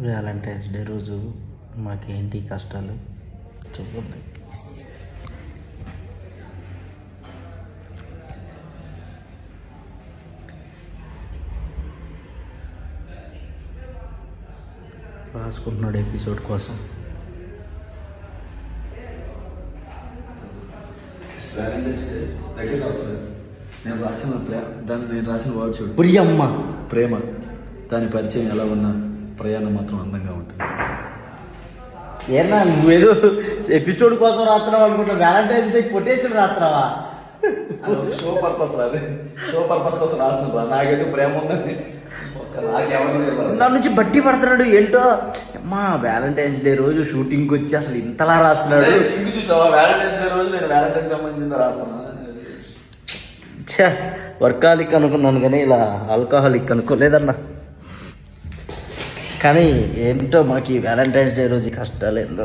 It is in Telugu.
వ్యాలంటైన్స్ డే రోజు మాకేంటి కష్టాలు చెప్పండి. రాసుకుంటున్నాడు ఎపిసోడ్ కోసం. నేను రాసిన దాన్ని నేను రాసిన వర్డ్ చూడు. పురియమ్మ ప్రేమ, దాని పరిచయం ఎలా ఉన్నా ప్రయాణం మాత్రం అందంగా ఉంటుంది. ఏనా నువ్వేదో ఎపిసోడ్ కోసం రాత్రావు అనుకుంటా, వ్యాలంటైన్స్ డే కొటేషన్ రాత్రావా? షో పర్పస్ రాదు, షో పర్పస్ కోసం రాస్తున్నా. నాకైతే ప్రేమ ఉందని దాని నుంచి బట్టి పడుతున్నాడు ఏంటో. అమ్మా వ్యాలంటైన్స్ డే రోజు షూటింగ్కి వచ్చి అసలు ఇంతలా రాస్తున్నాడు. చూసావా? వ్యాలంటైన్స్ డే రోజు నేను వ్యాలంటైన్స్ సంబంధించింది రాస్తున్నా. వర్కాలిక్ అనుకున్నాను కానీ ఇలా ఆల్కహాలిక్ అనుకోలేదన్నా. కానీ ఏంటో మాకు ఈ వ్యాలంటైన్స్ డే రోజు కష్టాలు ఏందో.